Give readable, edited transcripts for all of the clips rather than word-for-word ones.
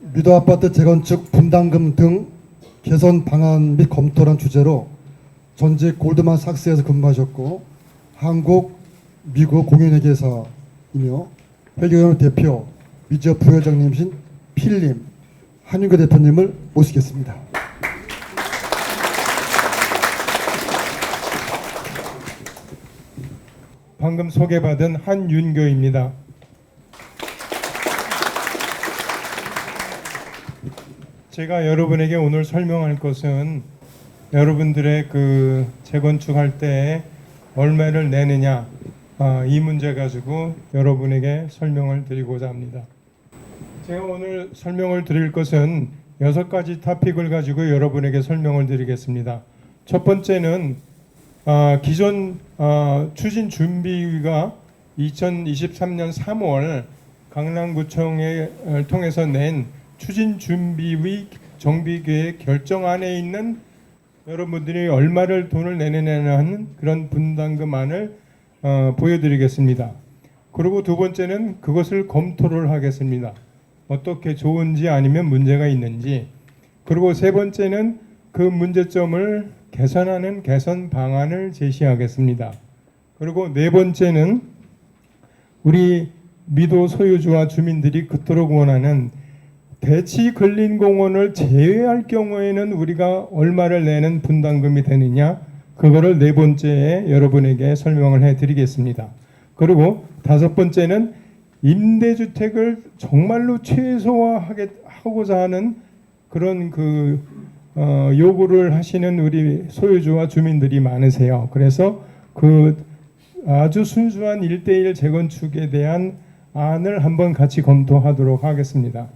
미도 아파트 재건축 분담금 등 개선 방안 및 검토란 주제로 전직 골드만삭스에서 근무하셨고 한국, 미국 공인회계사이며 회계연합 대표 미디어 부회장님이신 필님, 한윤교 대표님을 모시겠습니다. 방금 소개받은 한윤교입니다. 제가 여러분에게 오늘 설명할 것은 여러분들의 그 재건축할 때 얼마를 내느냐 이 문제 가지고 여러분에게 설명을 드리고자 합니다. 제가 오늘 설명을 드릴 것은 6가지 토픽을 가지고 여러분에게 설명을 드리겠습니다. 첫 번째는 기존 추진 준비위가 2023년 3월 강남구청을 통해서 낸 추진 준비위 정비계획 결정안에 있는 여러분들이 얼마를 돈을 내느냐는 그런 분담금안을 보여드리겠습니다. 그리고 두 번째는 그것을 검토를 하겠습니다. 어떻게 좋은지 아니면 문제가 있는지. 그리고 세 번째는 그 문제점을 개선하는 개선 방안을 제시하겠습니다. 그리고 네 번째는 우리 미도 소유주와 주민들이 그토록 원하는 대치 근린공원을 제외할 경우에는 우리가 얼마를 내는 분담금이 되느냐, 그거를 네 번째에 여러분에게 설명을 해드리겠습니다. 그리고 다섯 번째는 임대주택을 정말로 최소화하고자 하는 그런 요구를 하시는 우리 소유주와 주민들이 많으세요. 그래서 그 아주 순수한 1:1 재건축에 대한 안을 한번 같이 검토하도록 하겠습니다.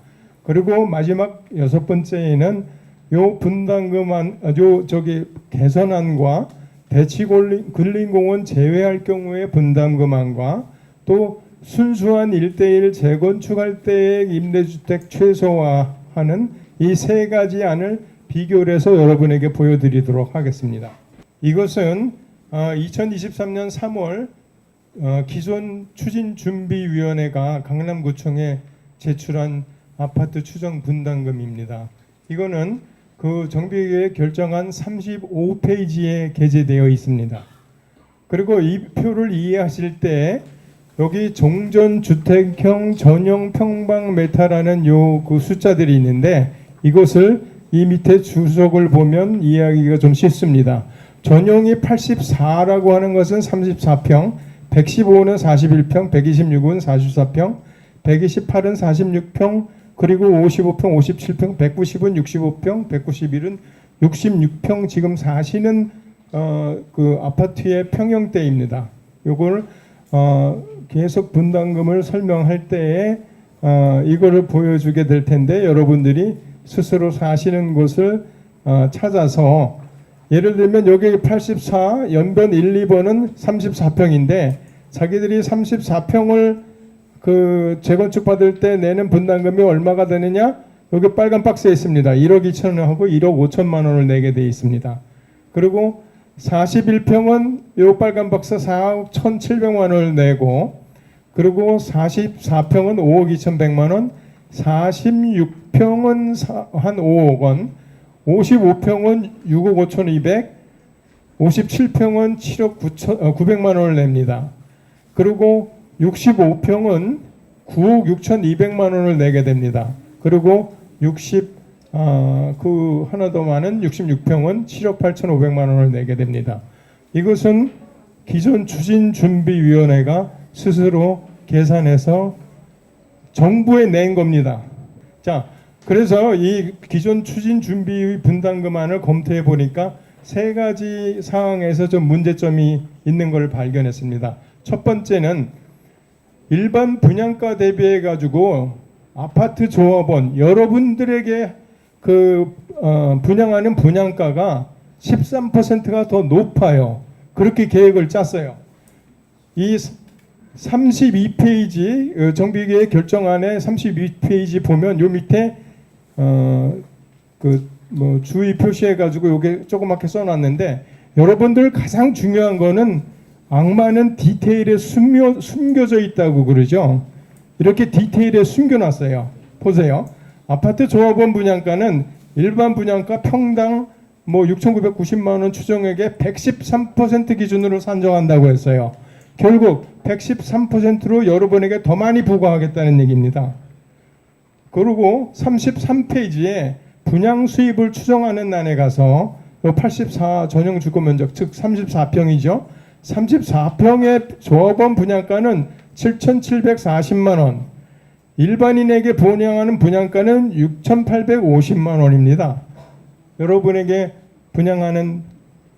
그리고 마지막 6번째에는 요 분담금안, 개선안과 대치 근린공원 제외할 경우의 분담금안과 또 순수한 1:1 재건축할 때의 임대주택 최소화하는 이 세 가지 안을 비교를 해서 여러분에게 보여드리도록 하겠습니다. 이것은 2023년 3월 기존 추진준비위원회가 강남구청에 제출한 아파트 추정 분담금입니다. 이거는 그 정비계획 결정안 35페이지에 게재되어 있습니다. 그리고 이 표를 이해하실 때 여기 종전주택형 전용 평방메타라는 그 숫자들이 있는데 이것을 이 밑에 주석을 보면 이해하기가 좀 쉽습니다. 전용이 84라고 하는 것은 34평, 115는 41평, 126은 44평, 128은 46평, 그리고 55평, 57평, 190은 65평, 191은 66평 지금 사시는 그 아파트의 평형대입니다. 요걸 계속 분담금을 설명할 때에 이거를 보여주게 될 텐데 여러분들이 스스로 사시는 곳을 찾아서 예를 들면 여기 84 연변 1, 2번은 34평인데 자기들이 34평을 그 재건축 받을 때 내는 분담금이 얼마가 되느냐? 여기 빨간 박스에 있습니다. 1억 2천 원하고 1억 5천만 원을 내게 되어 있습니다. 그리고 41평은 요 빨간 박스 4억 1,700만 원을 내고 그리고 44평은 5억 2,100만 원, 46평은 한 5억 원, 55평은 6억 5,200, 57평은 7억 900만 원을 냅니다. 그리고 65평은 9억 6,200만 원을 내게 됩니다. 그리고 하나 더 많은 66평은 7억 8,500만 원을 내게 됩니다. 이것은 기존 추진준비위원회가 스스로 계산해서 정부에 낸 겁니다. 자, 그래서 이 기존 추진준비위 분담금안을 검토해 보니까 세 가지 사항에서 좀 문제점이 있는 걸 발견했습니다. 첫 번째는 일반 분양가 대비해 가지고 아파트 조합원 여러분들에게 분양하는 분양가가 13%가 더 높아요. 그렇게 계획을 짰어요. 이 32페이지 정비계획 결정안에 32페이지 보면 요 밑에 주의 표시해 가지고 요게 조그맣게 써놨는데 여러분들 가장 중요한 거는 악마는 디테일에 숨겨져 있다고 그러죠. 이렇게 디테일에 숨겨놨어요. 보세요. 아파트 조합원 분양가는 일반 분양가 평당 6,990만 원 추정액의 113% 기준으로 산정한다고 했어요. 결국 113%로 여러분에게 더 많이 부과하겠다는 얘기입니다. 그리고 33페이지에 분양 수입을 추정하는 난에 가서 84 전용 주거 면적 즉 34평이죠. 34평의 조합원 분양가는 7,740만 원, 일반인에게 분양하는 분양가는 6,850만 원입니다. 여러분에게 분양하는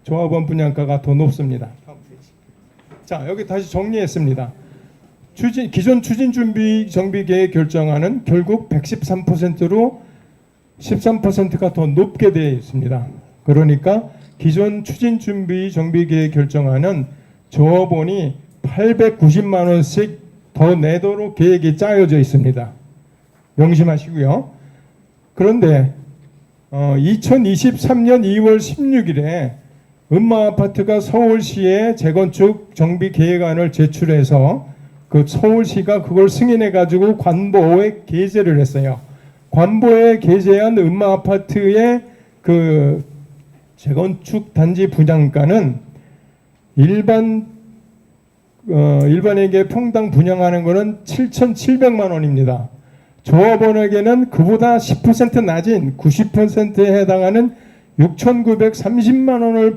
조합원 분양가가 더 높습니다. 자, 여기 다시 정리했습니다. 기존 추진 준비 정비 계획 결정안은 결국 113%로 13%가 더 높게 되어 있습니다. 그러니까 기존 추진 준비 정비 계획 결정안은 조합원이 890만 원씩 더 내도록 계획이 짜여져 있습니다. 명심하시고요. 그런데 2023년 2월 16일에 음마아파트가 서울시에 재건축 정비 계획안을 제출해서 그 서울시가 그걸 승인해 가지고 관보에 게재를 했어요. 관보에 게재한 음마아파트의 그 재건축 단지 분양가는 일반에게 평당 분양하는 것은 7,700만 원입니다. 조합원에게는 그보다 10% 낮은 90%에 해당하는 6,930만 원을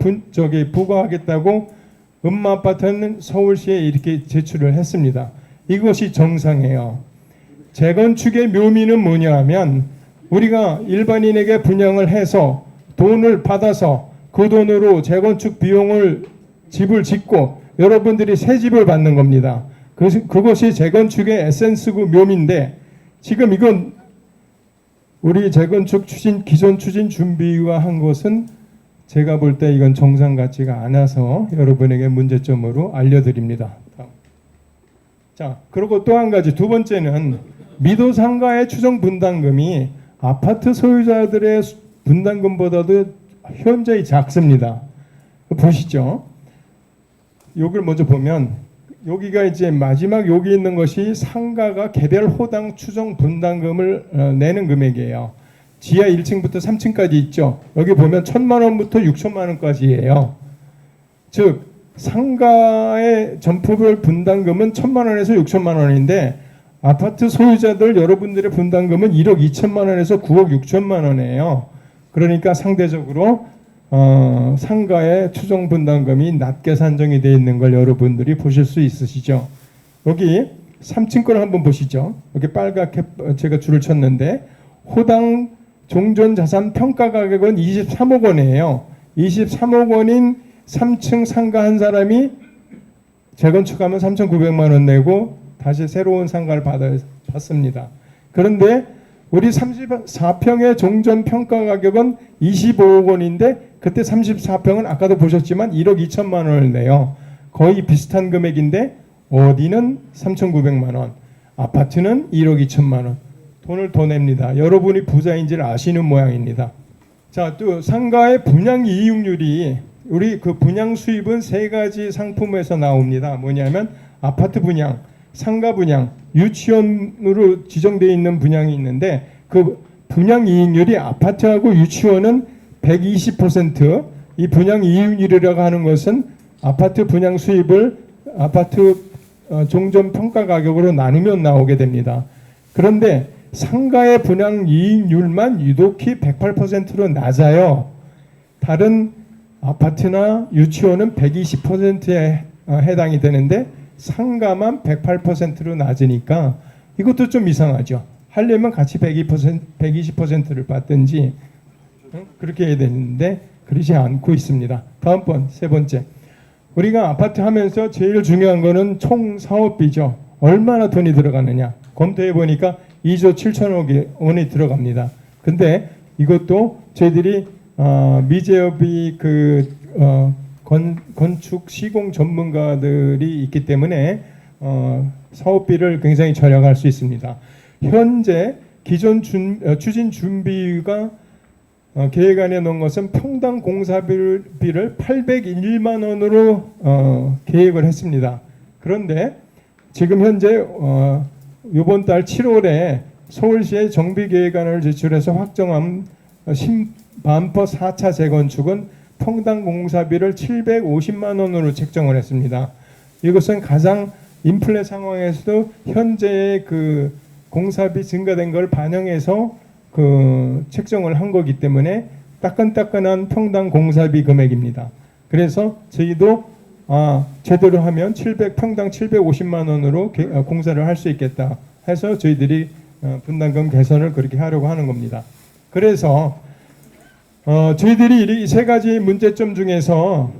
부과하겠다고 음마아파트는 서울시에 이렇게 제출을 했습니다. 이것이 정상이에요. 재건축의 묘미는 뭐냐 하면 우리가 일반인에게 분양을 해서 돈을 받아서 그 돈으로 재건축 비용을 집을 짓고 여러분들이 새 집을 받는 겁니다. 그것이 재건축의 에센스고 묘미인데 지금 이건 우리 재건축 기존 추진 준비와 한 것은 제가 볼 때 이건 정상 같지가 않아서 여러분에게 문제점으로 알려드립니다. 자, 그리고 또 한 가지 두 번째는 미도 상가의 추정 분담금이 아파트 소유자들의 분담금보다도 현저히 작습니다. 보시죠. 여기를 먼저 보면 여기가 이제 마지막 여기 있는 것이 상가가 개별 호당 추정 분담금을 내는 금액이에요. 지하 1층부터 3층까지 있죠. 여기 보면 1,000만 원부터 6천만 원까지예요. 즉 상가의 점포별 분담금은 1,000만 원에서 6천만 원인데 아파트 소유자들 여러분들의 분담금은 1억 2천만 원에서 9억 6천만 원이에요. 그러니까 상대적으로 상가의 추정 분담금이 낮게 산정이 되어 있는 걸 여러분들이 보실 수 있으시죠. 여기 3층 걸 한번 보시죠. 여기 빨갛게 제가 줄을 쳤는데 호당 종전 자산 평가 가격은 23억 원이에요. 23억 원인 3층 상가 한 사람이 재건축하면 3,900만 원 내고 다시 새로운 상가를 받습니다. 그런데 우리 34평의 종전 평가 가격은 25억 원인데 그때 34평은 아까도 보셨지만 1억 2천만 원을 내요. 거의 비슷한 금액인데 어디는 3,900만 원, 아파트는 1억 2천만 원. 돈을 더 냅니다. 여러분이 부자인지를 아시는 모양입니다. 자, 또 상가의 분양 이익률이 우리 그 분양 수입은 세 가지 상품에서 나옵니다. 뭐냐면 아파트 분양, 상가 분양, 유치원으로 지정되어 있는 분양이 있는데 그 분양 이익률이 아파트하고 유치원은 120%, 이 분양 이익률이라고 하는 것은 아파트 분양 수입을 아파트 종전 평가 가격으로 나누면 나오게 됩니다. 그런데 상가의 분양 이익률만 유독히 108%로 낮아요. 다른 아파트나 유치원은 120%에 해당이 되는데 상가만 108%로 낮으니까 이것도 좀 이상하죠. 하려면 같이 120%를 받든지 그렇게 해야 되는데 그러지 않고 있습니다. 다음번 세 번째. 우리가 아파트 하면서 제일 중요한 거는 총 사업비죠. 얼마나 돈이 들어가느냐. 검토해 보니까 2조 7천억 원이 들어갑니다. 근데 이것도 저희들이 미제업이 건축 시공 전문가들이 있기 때문에 사업비를 굉장히 절약할 수 있습니다. 현재 기존 추진 준비가 계획안에 넣은 것은 평당 공사비를 801만 원으로 계획을 했습니다. 그런데 지금 현재 이번 달 7월에 서울시의 정비계획안을 제출해서 확정한 신반포 4차 재건축은 평당 공사비를 750만 원으로 책정을 했습니다. 이것은 가장 인플레 상황에서도 현재의 그 공사비 증가된 걸 반영해서 그 책정을 한 거기 때문에 따끈따끈한 평당 공사비 금액입니다. 그래서 저희도 제대로 하면 평당 750만 원으로 공사를 할 수 있겠다 해서 저희들이 분담금 개선을 그렇게 하려고 하는 겁니다. 그래서 저희들이 이 세 가지 문제점 중에서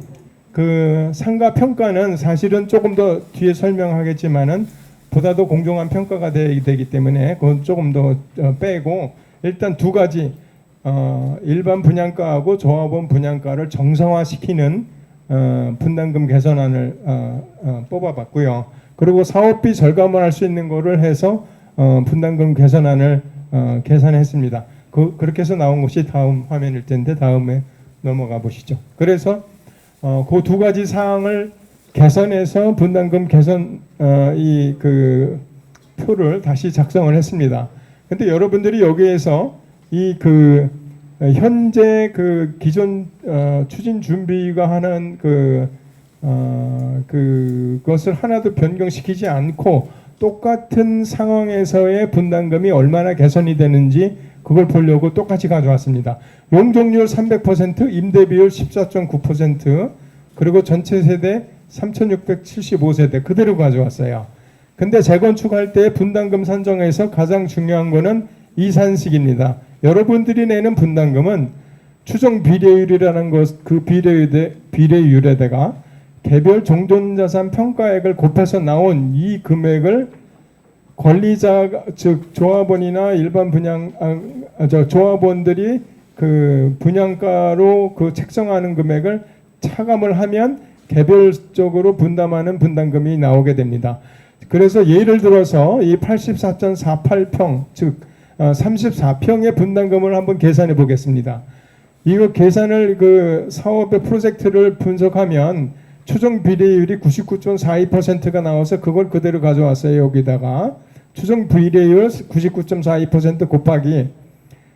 그 상가 평가는 사실은 조금 더 뒤에 설명하겠지만은 보다도 공정한 평가가 되기 때문에 그건 조금 더 빼고 일단 두 가지 일반 분양가하고 조합원 분양가를 정상화시키는 분담금 개선안을 뽑아봤고요. 그리고 사업비 절감을 할 수 있는 거를 해서 분담금 개선안을 계산했습니다. 그렇게 해서 나온 것이 다음 화면일 텐데 다음에 넘어가 보시죠. 그래서 그 두 가지 사항을 개선해서 분담금 개선 그 표를 다시 작성을 했습니다. 근데 여러분들이 여기에서 현재 그 기존 추진 준비가 하는 그것을 하나도 변경시키지 않고 똑같은 상황에서의 분담금이 얼마나 개선이 되는지 그걸 보려고 똑같이 가져왔습니다. 용적률 300%, 임대비율 14.9%, 그리고 전체 세대 3,675세대 그대로 가져왔어요. 근데 재건축할 때 분담금 산정에서 가장 중요한 거는 이산식입니다. 여러분들이 내는 분담금은 추정 비례율이라는 그 비례율에다가 개별 종전자산 평가액을 곱해서 나온 이 금액을 권리자 즉 조합원이나 일반 조합원들이 그 분양가로 그 책정하는 금액을 차감을 하면 개별적으로 분담하는 분담금이 나오게 됩니다. 그래서 예를 들어서 이 84.48평 즉 34평의 분담금을 한번 계산해 보겠습니다. 이거 계산을 그 사업의 프로젝트를 분석하면 추정 비례율이 99.42%가 나와서 그걸 그대로 가져왔어요. 여기다가 추정 비례율 99.42% 곱하기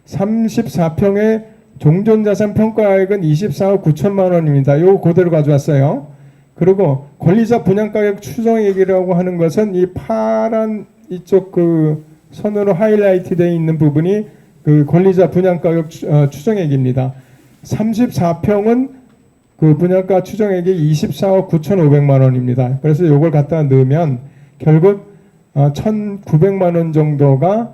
34평의 종전자산 평가액은 24억 9천만 원입니다. 이거 그대로 가져왔어요. 그리고 권리자 분양가격 추정액이라고 하는 것은 이 파란 이쪽 그 선으로 하이라이트 되어 있는 부분이 그 권리자 분양가격 추정액입니다. 34평은 그 분양가 추정액이 24억 9,500만 원입니다. 그래서 이걸 갖다 넣으면 결국 1,900만 원 정도가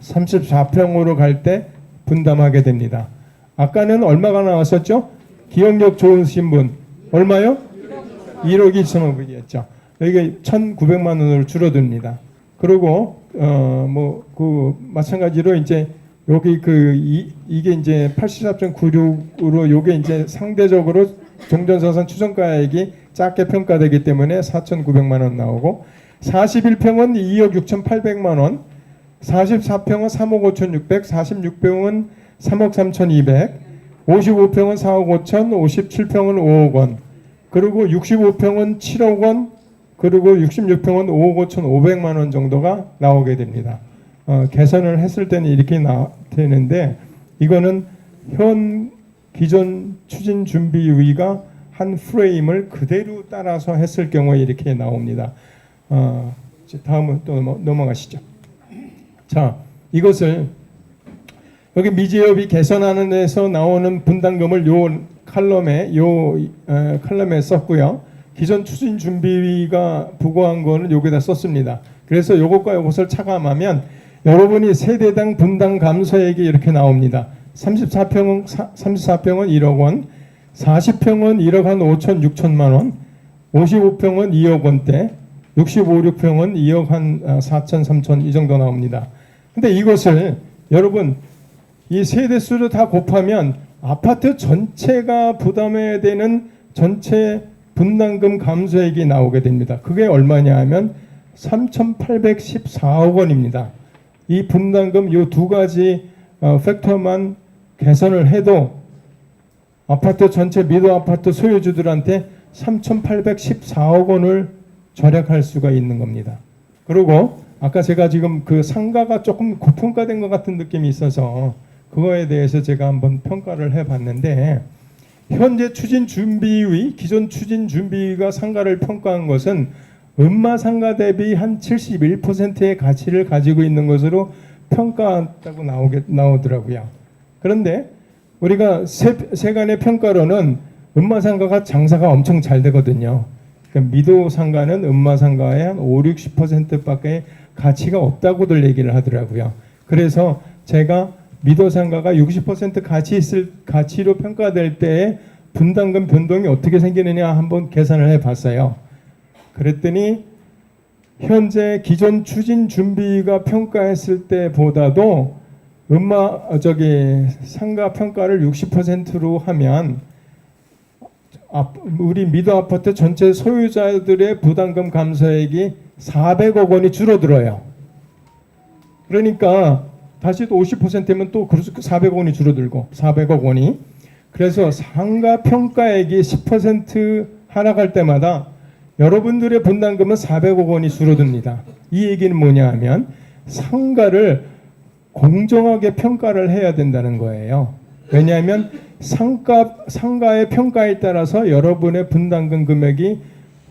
34평으로 갈 때 분담하게 됩니다. 아까는 얼마가 나왔었죠? 기억력 좋으신 분 얼마요? 1억 2천억이었죠. 이게 1,900만 원으로 줄어듭니다. 그리고 마찬가지로 이제 여기 이게 이제 84.96으로 요게 이제 상대적으로 종전자산 추정가액이 작게 평가되기 때문에 4,900만 원 나오고 41평은 2억 6,800만 원, 44평은 3억 5,600, 46평은 3억 3,200, 55평은 4억 5천, 57평은 5억 원, 그리고 65평은 7억 원, 그리고 66평은 5억 5천 5백만 원 정도가 나오게 됩니다. 개선을 했을 때는 이렇게 되는데 이거는 기존 추진 준비위가 한 프레임을 그대로 따라서 했을 경우에 이렇게 나옵니다. 다음은 또 넘어가시죠. 자, 이것을 여기 미지업이 개선하는 데서 나오는 분담금을 요 칼럼에 썼고요. 기존 추진 준비위가 부과한 거는 여기다 썼습니다. 그래서 요것과 요것을 차감하면 여러분이 세대당 분담 감소액이 이렇게 나옵니다. 34평은 1억 원, 40평은 1억 한 5천 6천만 원, 55평은 2억 원대, 65평은 2억 한 4천 3천 이 정도 나옵니다. 근데 이것을 여러분 이 세대수를 다 곱하면 아파트 전체가 부담해야 되는 전체 분담금 감소액이 나오게 됩니다. 그게 얼마냐 하면 3,814억 원입니다. 이 분담금 이 두 가지 팩터만 개선을 해도 아파트 전체 미도 아파트 소유주들한테 3,814억 원을 절약할 수가 있는 겁니다. 그리고 아까 제가 지금 그 상가가 조금 고평가된 것 같은 느낌이 있어서 그거에 대해서 제가 한번 평가를 해봤는데, 현재 추진준비위, 기존 추진준비위가 상가를 평가한 것은 음마상가 대비 한 71%의 가치를 가지고 있는 것으로 평가했다고 나오더라고요. 그런데 우리가 세간의 평가로는 음마상가가 장사가 엄청 잘 되거든요. 그러니까 미도상가는 음마상가의 한 5, 60%밖에 가치가 없다고들 얘기를 하더라고요. 그래서 제가 미도상가가 60% 가치로 평가될 때에 분담금 변동이 어떻게 생기느냐 한번 계산을 해봤어요. 그랬더니 현재 기존 추진준비가 평가했을 때보다도 상가 평가를 60%로 하면 우리 미도 아파트 전체 소유자들의 부담금 감소액이 400억 원이 줄어들어요. 그러니까 다시 또 50%면 또 400억 원이 줄어들고 400억 원이. 그래서 상가 평가액이 10% 하락할 때마다 여러분들의 분담금은 400억 원이 줄어듭니다. 이 얘기는 뭐냐 하면 상가를 공정하게 평가를 해야 된다는 거예요. 왜냐하면 상가의 평가에 따라서 여러분의 분담금 금액이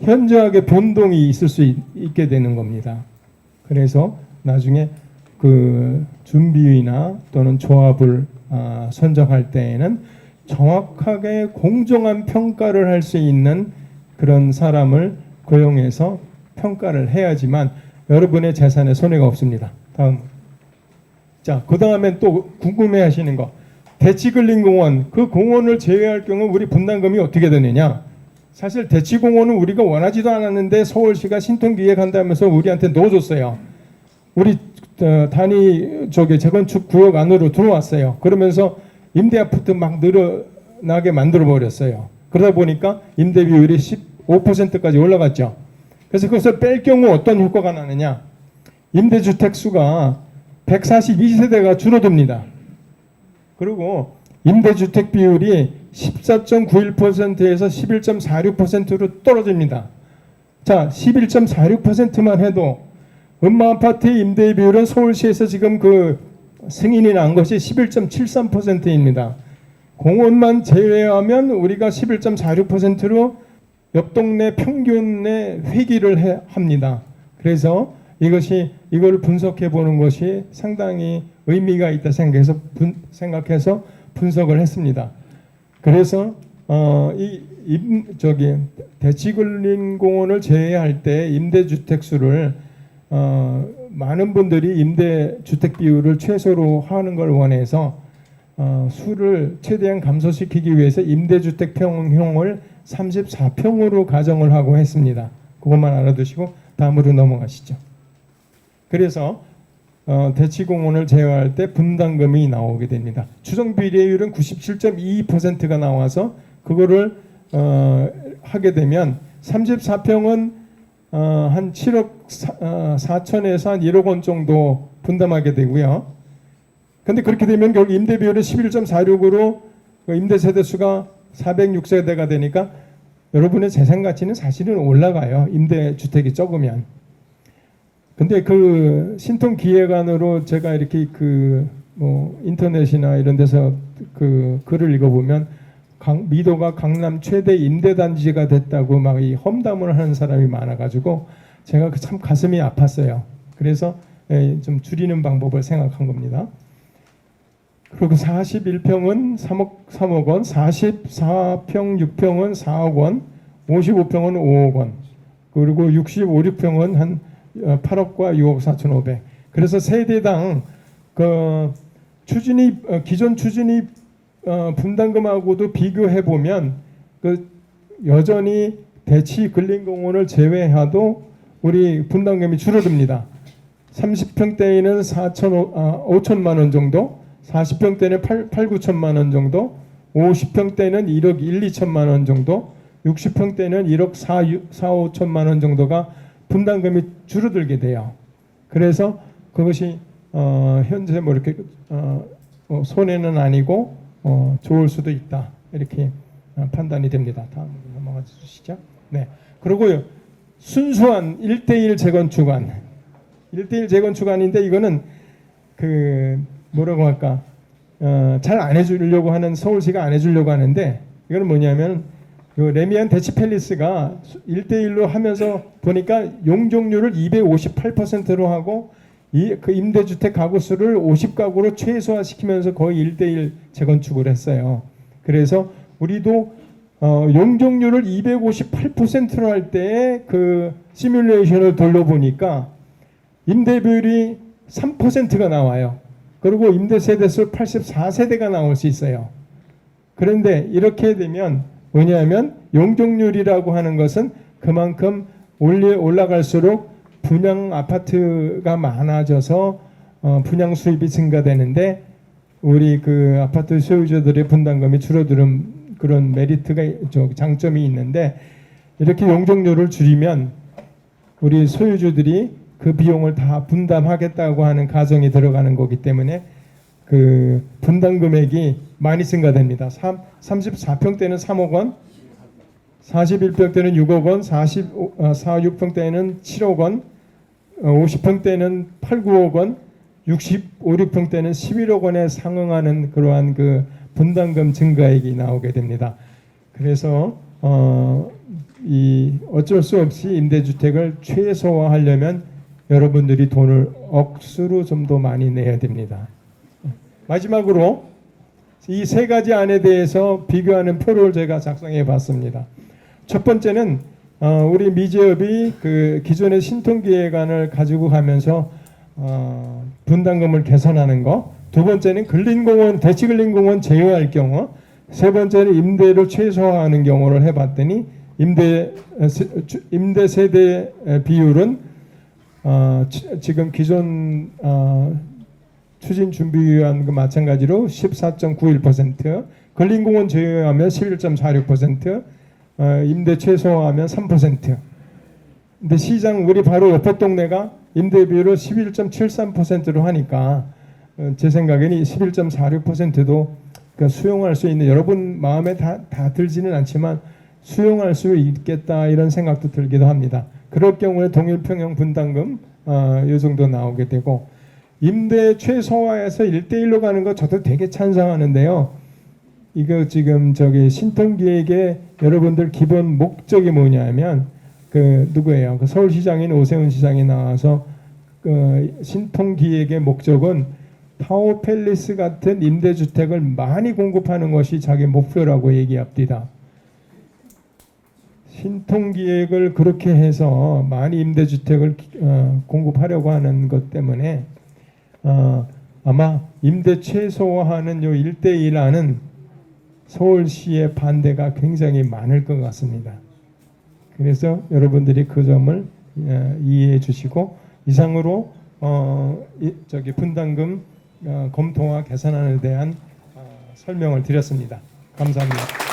현저하게 변동이 있을 수 있게 되는 겁니다. 그래서 나중에 그 준비위나 또는 조합을 선정할 때에는 정확하게 공정한 평가를 할 수 있는 그런 사람을 고용해서 평가를 해야지만 여러분의 재산에 손해가 없습니다. 다음. 자, 그 다음에 또 궁금해 하시는 거. 대치근린공원, 그 공원을 제외할 경우 우리 분담금이 어떻게 되느냐? 사실 대치공원은 우리가 원하지도 않았는데 서울시가 신통기획한다면서 우리한테 넣어줬어요. 우리 단위 재건축 구역 안으로 들어왔어요. 그러면서 임대 아파트 막 늘어나게 만들어 버렸어요. 그러다 보니까 임대 비율이 15%까지 올라갔죠. 그래서 그것을 뺄 경우 어떤 효과가 나느냐? 임대주택 수가 142세대가 줄어듭니다. 그리고 임대주택 비율이 14.91%에서 11.46%로 떨어집니다. 자, 11.46%만 해도 음마아파트의 임대 비율은 서울시에서 지금 그 승인이 난 것이 11.73%입니다. 공원만 제외하면 우리가 11.46%로 옆 동네 평균의 회귀를 합니다. 그래서 이걸 분석해 보는 것이 상당히 의미가 있다 생각해서 분석을 했습니다. 그래서 대치근린공원을 제외할 때 임대주택 수를 많은 분들이 임대주택 비율을 최소로 하는 걸 원해서 수를 최대한 감소시키기 위해서 임대주택 평형을 34평으로 가정을 하고 했습니다. 그것만 알아두시고 다음으로 넘어가시죠. 그래서 대치공원을 제외할 때 분담금이 나오게 됩니다. 추정 비례율은 97.22%가 나와서 그거를 하게 되면 34평은 한 7억 4천에서 한 1억 원 정도 분담하게 되고요. 근데 그렇게 되면 결국 임대 비율은 11.46으로 임대 세대 수가 406세대가 되니까 여러분의 재산 가치는 사실은 올라가요. 임대 주택이 적으면. 근데 그 신통 기획안으로 제가 이렇게 인터넷이나 이런 데서 그 글을 읽어보면 미도가 강남 최대 임대단지가 됐다고 막 이 험담을 하는 사람이 많아가지고 제가 참 가슴이 아팠어요. 그래서 좀 줄이는 방법을 생각한 겁니다. 그리고 41평은 3억 원, 44평 6평은 4억 원, 55평은 5억 원, 그리고 65, 6평은 한 8억과 6억 4,500. 그래서 세대당 기존 추진이 분담금하고도 비교해 보면 여전히 대치근린공원을 제외해도 우리 분담금이 줄어듭니다. 30평대에는 5천만 원 정도, 40평대는 8, 9천만 원 정도, 50평대는 1억 1, 2천만 원 정도, 60평대는 1억 4, 5천만 원 정도가 분담금이 줄어들게 돼요. 그래서 그것이 현재 이렇게 손해는 아니고 좋을 수도 있다, 이렇게 판단이 됩니다. 다음으로 넘어가 주시죠. 네. 그리고 순수한 1대1 재건축안, 1대1 재건축 아닌데 이거는 그 뭐라고 할까 잘 안 해주려고 하는 서울시가 안 해주려고 하는데 이거는 뭐냐면 요 레미안 대치 팰리스가 1대1로 하면서 보니까 용적률을 258%로 하고 그 임대주택 가구 수를 50가구로 최소화시키면서 거의 1대1 재건축을 했어요. 그래서 우리도 용적률을 258%로 할 때 그 시뮬레이션을 돌려보니까 임대비율이 3%가 나와요. 그리고 임대 세대수 84세대가 나올 수 있어요. 그런데 이렇게 되면 뭐냐면 용적률이라고 하는 것은 그만큼 올라갈수록 분양 아파트가 많아져서 분양 수입이 증가되는데 우리 그 아파트 소유자들의 분담금이 줄어드는 그런 메리트가 장점이 있는데 이렇게 용적률을 줄이면 우리 소유주들이 그 비용을 다 분담하겠다고 하는 가정이 들어가는 거기 때문에 그 분담 금액이 많이 증가됩니다. 34평대는 3억 원, 41평대는 6억 원, 46평대는 7억 원, 50평대는 8, 9억 원, 65평대는 11억 원에 상응하는 그러한 그 분담금 증가액이 나오게 됩니다. 그래서 이 어쩔 수 없이 임대주택을 최소화하려면 여러분들이 돈을 억수로 좀 더 많이 내야 됩니다. 마지막으로 이 세 가지 안에 대해서 비교하는 표를 제가 작성해 봤습니다. 첫 번째는 우리 미제업이 그 기존의 신통기획안을 가지고 가면서 분담금을 개선하는 거. 두 번째는 근린공원, 대치근린공원 제외할 경우. 세 번째는 임대를 최소화하는 경우를 해봤더니 임대 세대 비율은 지금 기존 추진준비위원과 마찬가지로 14.91%, 근린공원 제외하면 11.46%, 임대 최소화하면 3%. 근데 시장 우리 바로 옆에 동네가 임대 비율을 11.73%로 하니까 제 생각에는 11.46%도 그러니까 수용할 수 있는 여러분 마음에 다 들지는 않지만 수용할 수 있겠다 이런 생각도 들기도 합니다. 그럴 경우에 동일평형 분담금 이 정도 나오게 되고 임대 최소화해서 1대1로 가는 거 저도 되게 찬성하는데요. 이거 지금 저기 신통기획의 여러분들 기본 목적이 뭐냐면 그 누구예요? 그 서울시장인 오세훈 시장이 나와서 그 신통기획의 목적은 타워팰리스 같은 임대주택을 많이 공급하는 것이 자기 목표라고 얘기합니다. 신통기획을 그렇게 해서 많이 임대주택을 공급하려고 하는 것 때문에 아마 임대 최소화하는 요 1대1하는 서울시의 반대가 굉장히 많을 것 같습니다. 그래서 여러분들이 그 점을 이해해 주시고 이상으로 저기 분담금 검토와 개선안에 대한 설명을 드렸습니다. 감사합니다.